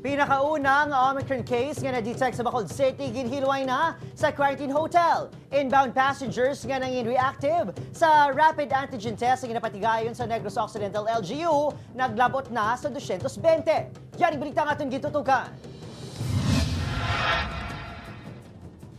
Pinakaunang Omicron case nga na-detect sa Bacolod City ginhilway na sa quarantine hotel. Inbound passengers nga nangin reactive sa rapid antigen test nga napatigayon sa Negros Occidental LGU naglabot na sa 220. Yan ang balita nga itong gitutukan.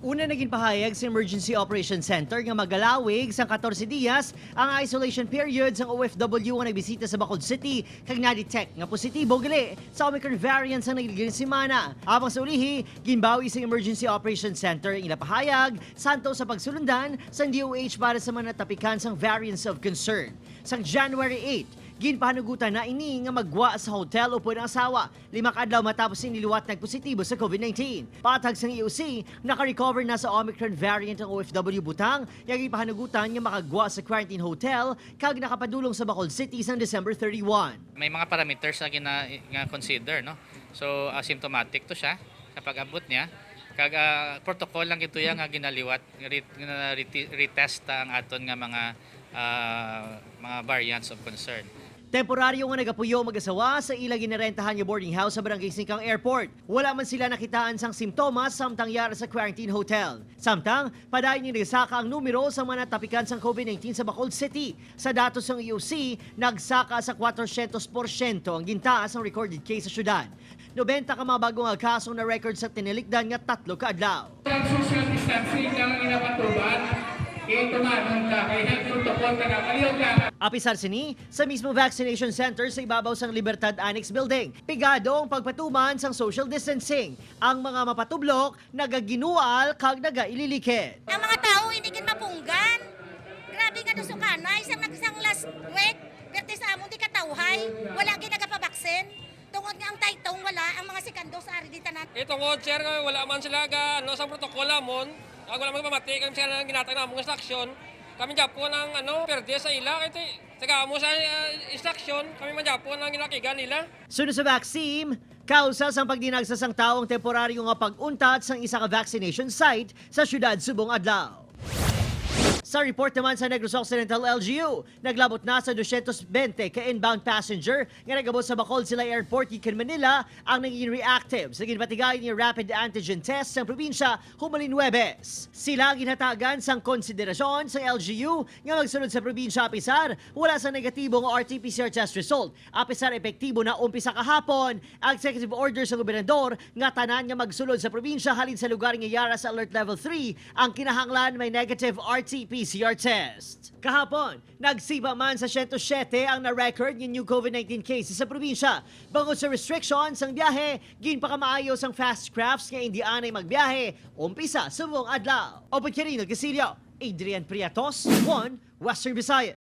Una naging pahayag sa Emergency Operations Center nga magalawig sa 14 diyas ang isolation period ng OFW nga nagbisita sa Bacolod City kag na-detect nga positibo gali sa Omicron variant sa nagiligid semana. Habang sa ulihi, ginbawi sa Emergency Operations Center ang inapahayag santo sa pagsulundan sa DOH para sa mga natapikan sang variants of concern. Sang January 8, ginpahanugutan na ini nga magwa sa hotel upo ng asawa. 5 adlaw matapos iniliwat nagpositibo sa COVID-19. Patag sa EOC, naka-recover na sa Omicron variant ang OFW butang, yung ipahanugutan nga makagwa sa quarantine hotel kag nakapadulong sa Bacolod City sa December 31. May mga parameters na nga consider, no? So asymptomatic to siya kapag abot niya. Kag protocol lang ito yang nga ginaliwat retest ang aton nga mga variants of concern. Temporaryo nga nagapuyo mag-asawa sa ilang ginarentahan nga boarding house sa Barangay Singkang Airport. Wala man sila nakitaan sang simptomas samtang yara sa quarantine hotel. Samtang, padayon ni nagsaka ang numero sa mga natapikan sang COVID-19 sa Bacolod City. Sa datos ng EOC, nagsaka sa 400% ang gintaas ang recorded case sa syudad. 90 ka mga bagong kasong na record sa tinilikdan nga 3 kaadlaw. Ang social distancing lang ang inapatuban. Ito man ka kay health protocol ka kaliw ka. Apisar sini sa mismo vaccination center sa ibabaw sang Libertad Annex Building. Pigado ang pagpatuman sang social distancing. Ang mga mapatublok nagaginual kag nagaililikit. Ang mga tao hindi kin mapunggan. Grabe nga dusukan na isang last week. Perti sa among di katawhay. Wala gid nagapabaksin. Tungod nga ang taytong wala ang mga sikando sa ari dita nat. Ito ngo chair wala man sila ga sa protokola mon. Ako lang magpamati kami sila ng ginatag na mga instruction. Kami japo ng perde sa ila. Ito, taga mo sa instruction, kami madyapo ng ginakigan nila. Sunod sa vaccine, kausa sang pagdinagsa sang taong temporaryo nga pag-untat sang isa ka vaccination site sa syudad Subong Adlaw. Sa report naman sa Negros Occidental LGU, naglabot na sa 220 ka inbound passenger nga nagabot sa Bacolod Sila Airport ikan Manila ang naging reactive sa ginpatigay ni rapid antigen test sa probinsya humalin Huwebes. Sila ang ginhatagan sang konsiderasyon sa LGU nga magsunod sa probinsya apisar wala sa negatibong RT-PCR test result. Apisar epektibo na umpisa kahapon ang executive order sa gobernador nga tanan nga magsulod sa probinsya halin sa lugar nga yara sa alert level 3 ang kinahanglan may negative RT-PCR test. Kahapon, nagsiba man sa 107 ang na-record ng new COVID-19 cases sa probinsya. Bangod sa restrictions ang biyahe, ginpakamaayos ang fast crafts nga hindi anay magbiyahe, umpisa sa buong adlaw. O Pagkarino Casilio, Adrian Priatos, 1 Western Visayas.